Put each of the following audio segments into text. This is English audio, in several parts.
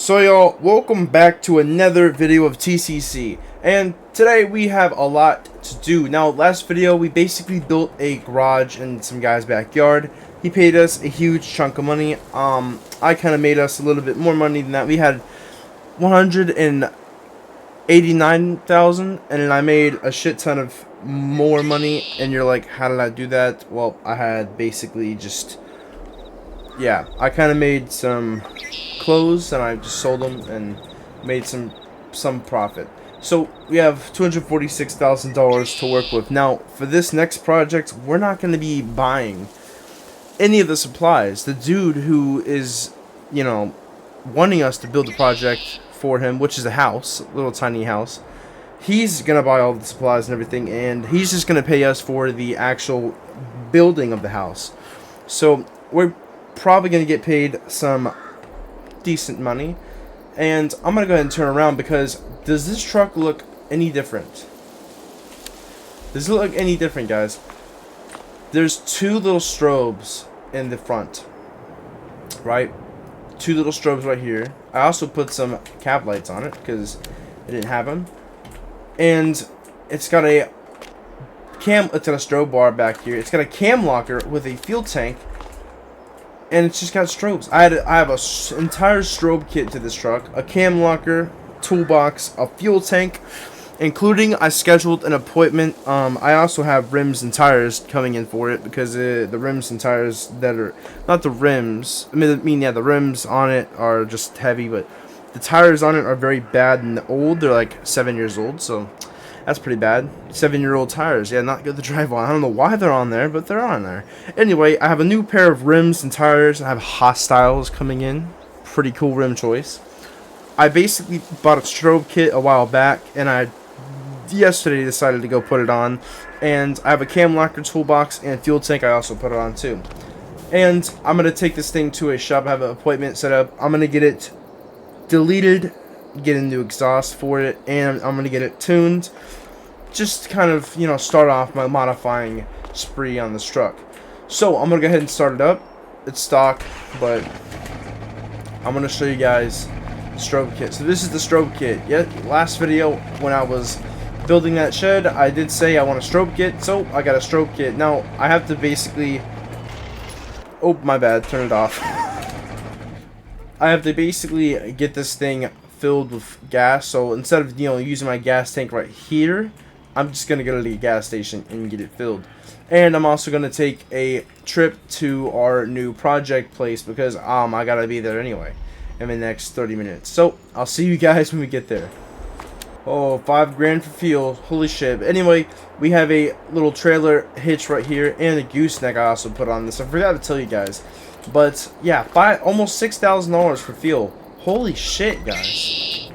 So y'all, welcome back to another video of TCC, and today we have a lot to do. Now, last video we basically built a garage in some guy's backyard. He paid us a huge chunk of money. I kind of made us a little bit more money than that. We had 189,000, and then I made a shit ton of more money. And you're like, how did I do that? Well, I had basically just, yeah, I kind of made some clothes and I just sold them and made some profit. So we have $246,000 to work with. Now for this next project, we're not going to be buying any of the supplies. The dude who is, you know, wanting us to build the project for him, which is a house, a little tiny house, he's gonna buy all the supplies and everything, and he's just gonna pay us for the actual building of the house. So we're probably gonna get paid some decent money, and I'm gonna go ahead and turn around because does this truck look any different? Does it look any different, guys? There's two little strobes in the front, right? Two little strobes right here. I also put some cap lights on it because I didn't have them, and it's got a strobe bar back here. It's got a cam locker with a fuel tank, and it's just got strobes. I have a entire strobe kit to this truck, a cam locker, toolbox, a fuel tank, including I scheduled an appointment. I also have rims and tires coming in for it because the rims and tires that are not the rims. Yeah, the rims on it are just heavy, but the tires on it are very bad and old. They're like 7 years old, so that's pretty bad. 7-year-old tires, yeah, not good to drive on. I don't know why they're on there, but they're on there. Anyway, I have a new pair of rims and tires. I have Hostiles coming in. Pretty cool rim choice. I basically bought a strobe kit a while back, and I yesterday decided to go put it on. And I have a cam locker, toolbox, and fuel tank. I also put it on too. And I'm gonna take this thing to a shop. I have an appointment set up. I'm gonna get it deleted, get a new exhaust for it, and I'm gonna get it tuned. Just kind of, you know, start off my modifying spree on this truck. So I'm gonna go ahead and start it up. It's stock, but I'm gonna show you guys the strobe kit. So this is the strobe kit. Yeah, last video when I was building that shed, I did say I want a strobe kit, so I got a strobe kit. Now I have to basically, oh my bad, turn it off. I have to basically get this thing filled with gas. So instead of, you know, using my gas tank right here, I'm just gonna go to the gas station and get it filled. And I'm also gonna take a trip to our new project place because I gotta be there anyway in the next 30 minutes. So I'll see you guys when we get there. Oh, $5 grand for fuel, holy shit. Anyway, we have a little trailer hitch right here and a gooseneck I also put on this. I forgot to tell you guys, but yeah, almost $6,000 for fuel. Holy shit, guys.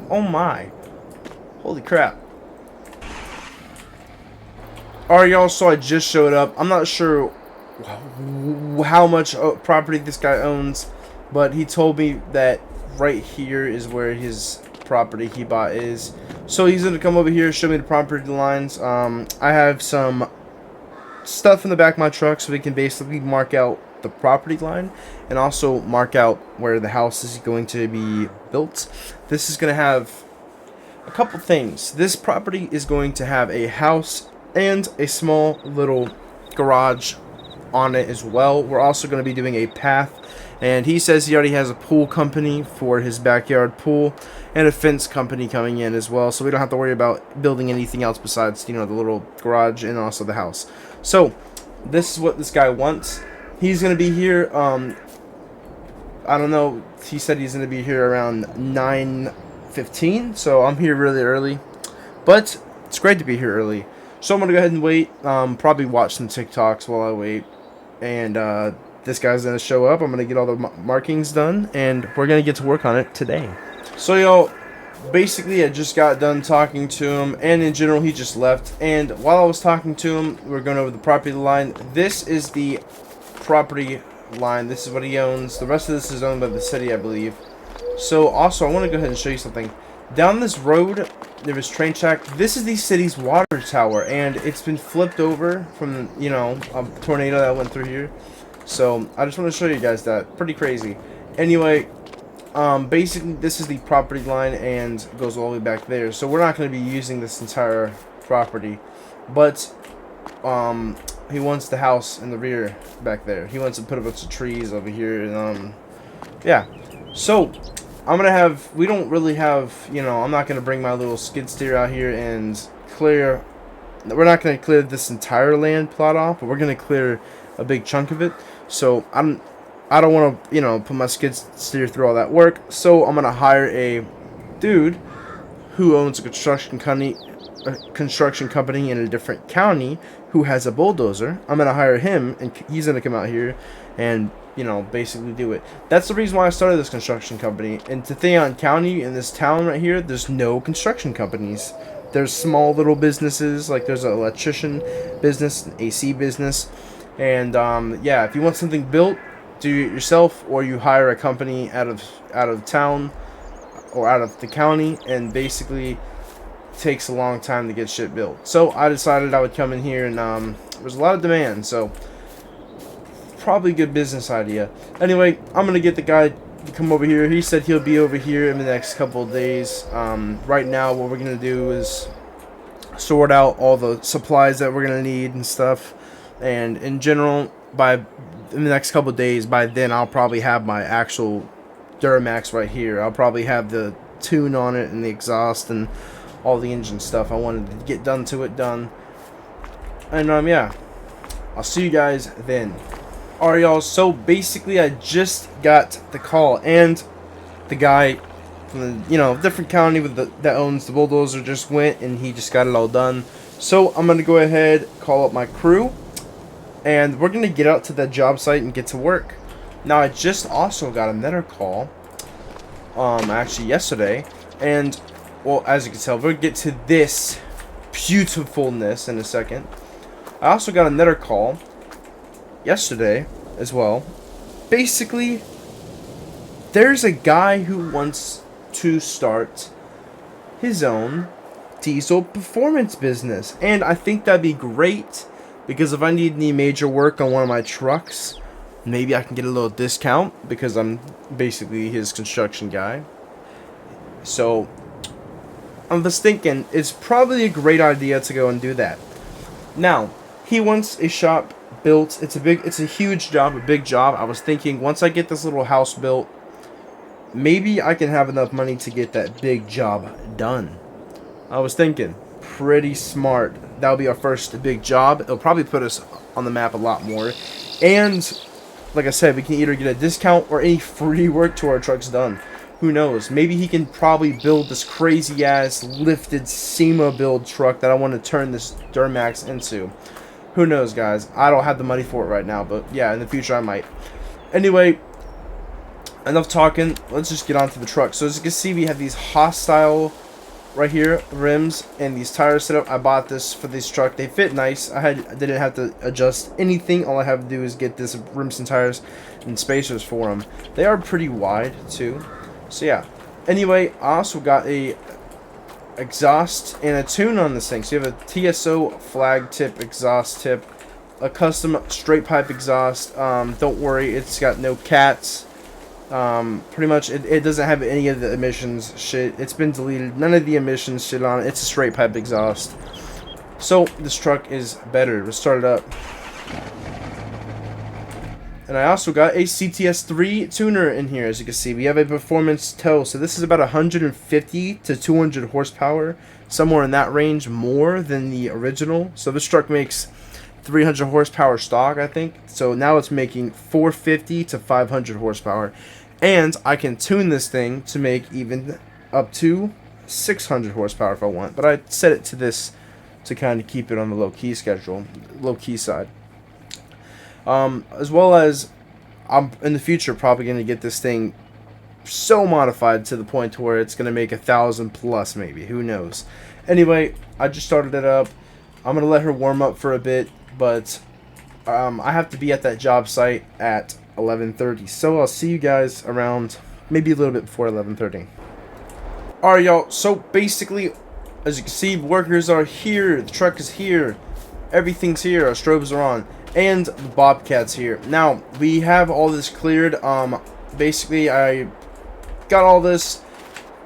Oh my, holy crap. Alright, y'all, so I just showed up. I'm not sure how much property this guy owns, but he told me that right here is where his property he bought is. So he's gonna come over here, show me the property lines. I have some stuff in the back of my truck so we can basically mark out the property line and also mark out where the house is going to be built. This is gonna have a couple things. This property is going to have a house and a small little garage on it as well. We're also going to be doing a path, and he says he already has a pool company for his backyard pool and a fence company coming in as well, so we don't have to worry about building anything else besides, you know, the little garage and also the house. So this is what this guy wants. He's going to be here, I don't know, he said he's going to be here around 9:15, so I'm here really early, but it's great to be here early. So I'm going to go ahead and wait, probably watch some TikToks while I wait, and this guy's going to show up. I'm going to get all the markings done, and we're going to get to work on it today. So, y'all, basically I just got done talking to him, and in general he just left, and while I was talking to him, we were going over the property line. This is the property line. This is what he owns. The rest of this is owned by the city, I believe. So, also, I want to go ahead and show you something. Down this road, there was train track. This is the city's water tower, and it's been flipped over from, you know, a tornado that went through here. So I just want to show you guys that. Pretty crazy. Anyway, basically this is the property line and goes all the way back there. So we're not going to be using this entire property, but he wants the house in the rear back there. He wants to put a bunch of trees over here, and yeah. So I'm gonna have. We don't really have. You know, I'm not gonna bring my little skid steer out here and clear. We're not gonna clear this entire land plot off, but we're gonna clear a big chunk of it. So I don't want to, you know, put my skid steer through all that work. So I'm gonna hire a dude who owns a construction company in a different county who has a bulldozer. I'm gonna hire him, and he's gonna come out here and, you know, basically do it. That's the reason why I started this construction company. In Theon County, in this town right here, there's no construction companies. There's small little businesses, like there's an electrician business, an AC business, and yeah, if you want something built, do it yourself, or you hire a company out of town or out of the county, and basically takes a long time to get shit built. So I decided I would come in here, and there's a lot of demand, so probably a good business idea. Anyway, I'm gonna get the guy to come over here. He said he'll be over here in the next couple of days. Right now what we're gonna do is sort out all the supplies that we're gonna need and stuff, and in general, in the next couple of days, by then I'll probably have my actual Duramax right here. I'll probably have the tune on it and the exhaust and all the engine stuff I wanted to get done to it done. And yeah, I'll see you guys then. Alright, y'all, so basically I just got the call, and the guy from the, you know, different county with that owns the bulldozer just went, and he just got it all done. So I'm gonna go ahead, call up my crew, and we're gonna get out to that job site and get to work. Now I just also got another call, actually yesterday, and well, as you can tell, we'll get to this beautifulness in a second. I also got another call yesterday as well. Basically, there's a guy who wants to start his own diesel performance business, and I think that'd be great, because if I need any major work on one of my trucks, maybe I can get a little discount, because I'm basically his construction guy. So I was thinking it's probably a great idea to go and do that. Now, he wants a shop built. It's a huge job, a big job. I was thinking once I get this little house built, maybe I can have enough money to get that big job done. I was thinking pretty smart. That'll be our first big job. It'll probably put us on the map a lot more. And like I said, we can either get a discount or any free work to our trucks done. Who knows? Maybe he can probably build this crazy ass lifted SEMA build truck that I want to turn this Duramax into. Who knows, guys? I don't have the money for it right now, but yeah, in the future I might. Anyway, enough talking. Let's just get on to the truck. So as you can see, we have these hostile right here rims and these tires set up. I bought this for this truck. They fit nice. I didn't have to adjust anything. All I have to do is get this rims and tires and spacers for them. They are pretty wide too. So yeah. Anyway, I also got a exhaust and a tune on this thing. So you have a TSO flag tip exhaust tip, a custom straight pipe exhaust. Don't worry, it's got no cats. Pretty much it doesn't have any of the emissions shit. It's been deleted. None of the emissions shit on it. It's a straight pipe exhaust. So this truck is better. Let's start it up. And I also got a CTS3 tuner in here. As you can see, we have a performance tow. So this is about 150 to 200 horsepower, somewhere in that range, more than the original. So this truck makes 300 horsepower stock, I think. So now it's making 450 to 500 horsepower. And I can tune this thing to make even up to 600 horsepower if I want. But I set it to this to kind of keep it on the low-key schedule, low-key side. As well as I'm in the future probably going to get this thing so modified to the point to where it's going to make 1,000 plus maybe. Who knows? Anyway, I just started it up. I'm going to let her warm up for a bit, but I have to be at that job site at 11:30. So I'll see you guys around maybe a little bit before 11:30. Alright, y'all. So basically, as you can see, workers are here. The truck is here. Everything's here. Our strobes are on. And the Bobcat's here. Now, we have all this cleared. Basically, I got all this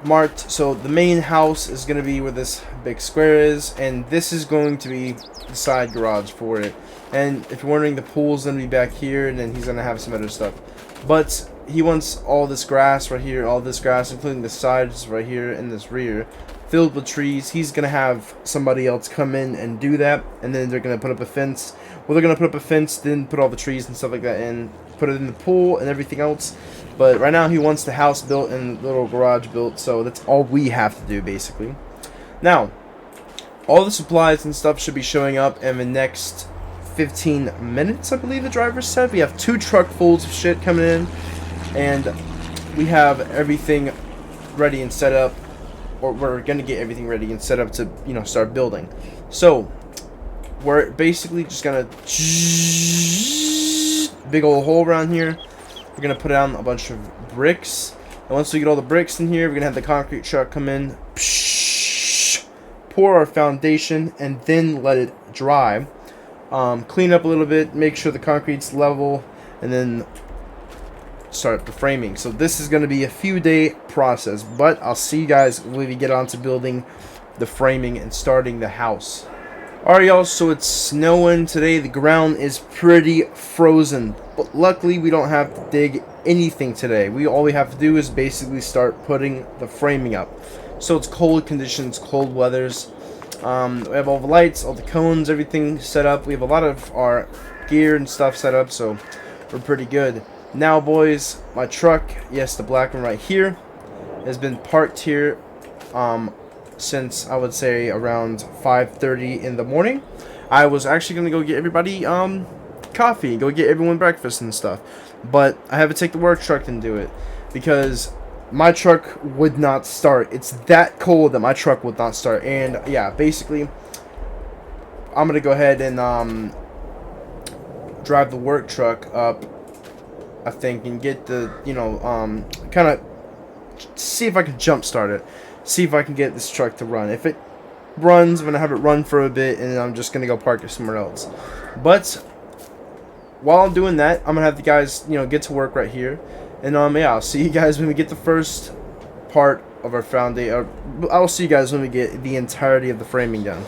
marked. So the main house is going to be where this big square is, and this is going to be the side garage for it. And if you're wondering, the pool's going to be back here, and then he's going to have some other stuff. But he wants all this grass right here, all this grass, including the sides right here and this rear, filled with trees. He's going to have somebody else come in and do that, and then they're going to put up a fence. Well, they're going to put up a fence, then put all the trees and stuff like that in, put it in the pool and everything else. But right now he wants the house built and the little garage built, so that's all we have to do basically. Now, all the supplies and stuff should be showing up in the next 15 minutes, I believe the driver said. We have 2 truckfuls of shit coming in, and we have everything ready and set up, or we're going to get everything ready and set up to, you know, start building. So, we're basically just going to big old hole around here. We're going to put down a bunch of bricks. And once we get all the bricks in here, we're going to have the concrete truck come in, pour our foundation, and then let it dry. Clean up a little bit, make sure the concrete's level, and then start the framing. So this is going to be a few day process, but I'll see you guys when we get on to building the framing and starting the house. Alright y'all, so it's snowing today. The ground is pretty frozen, but luckily we don't have to dig anything today. All we have to do is basically start putting the framing up. So it's cold conditions, cold weathers. We have all the lights, all the cones, everything set up. We have a lot of our gear and stuff set up, so we're pretty good. Now boys, my truck, yes, the black one right here, has been parked here since I would say around 5:30 in the morning. I was actually gonna go get everybody coffee, go get everyone breakfast and stuff, but I have to take the work truck and do it because my truck would not start. It's that cold that my truck would not start. And yeah, basically I'm gonna go ahead and drive the work truck up, I think, and get the, you know, kind of see if I can jump start it. See if I can get this truck to run. If it runs, I'm going to have it run for a bit, and then I'm just going to go park it somewhere else. But while I'm doing that, I'm going to have the guys, you know, get to work right here. And yeah, I'll see you guys when we get the first part of our foundation. I'll see you guys when we get the entirety of the framing done.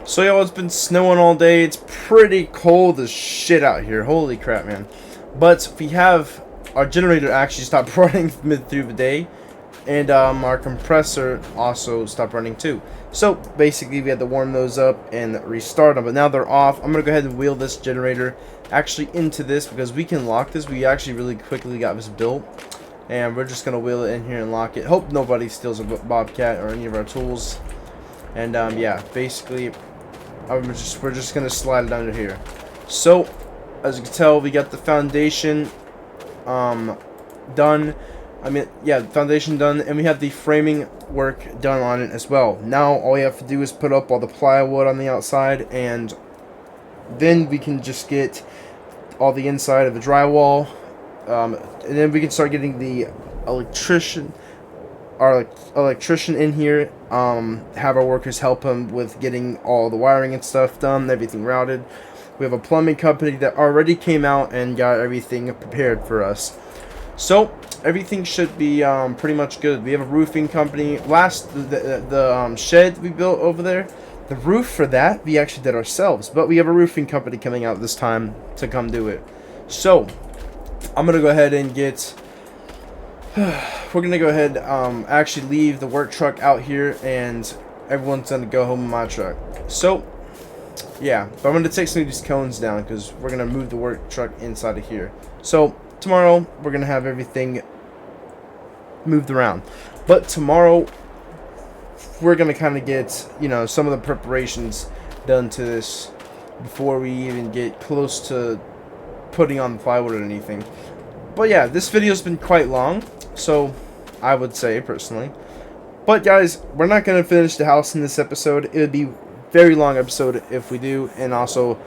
So y'all, it's been snowing all day. It's pretty cold as shit out here. Holy crap, man. But we have our generator actually stopped running mid through the day. And our compressor also stopped running too. So basically we had to warm those up and restart them, but now they're off. I'm gonna go ahead and wheel this generator actually into this because we can lock this. We actually really quickly got this built, and we're just gonna wheel it in here and lock it. Hope nobody steals a bobcat or any of our tools. And yeah, basically we're just gonna slide it under here. So as you can tell, we got the foundation done. I mean, yeah, the foundation done, and we have the framing work done on it as well. Now all we have to do is put up all the plywood on the outside, and then we can just get all the inside of the drywall, and then we can start getting the our electrician in here, have our workers help him with getting all the wiring and stuff done, everything routed. We have a plumbing company that already came out and got everything prepared for us. So everything should be pretty much good. We have a roofing company. The shed we built over there, the roof for that we actually did ourselves, but we have a roofing company coming out this time to come do it. So I'm gonna go ahead and get we're gonna go ahead actually leave the work truck out here, and everyone's gonna go home in my truck. So yeah, but I'm gonna take some of these cones down because we're gonna move the work truck inside of here. So tomorrow we're gonna have everything moved around, but tomorrow we're gonna kind of get, you know, some of the preparations done to this before we even get close to putting on the plywood or anything. But yeah, this video's been quite long, so I would say personally. But guys, we're not gonna finish the house in this episode. It would be a very long episode if we do, and also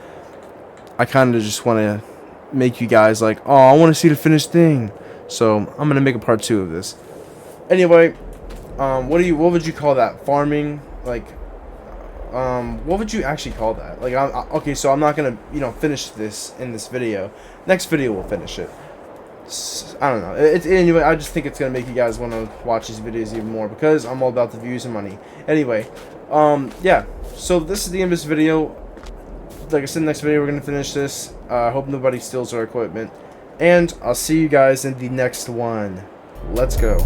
I kind of just want to make you guys like, oh, I want to see the finished thing. So I'm gonna make a part 2 of this. Anyway, what would you call that? Farming? Like, what would you actually call that? Like, okay, so I'm not gonna, you know, finish this in this video. Next video we'll finish it. I don't know. Anyway, I just think it's gonna make you guys want to watch these videos even more because I'm all about the views and money. Anyway, yeah. So this is the end of this video. Like I said, next video we're gonna finish this. I hope nobody steals our equipment, and I'll see you guys in the next one. Let's go.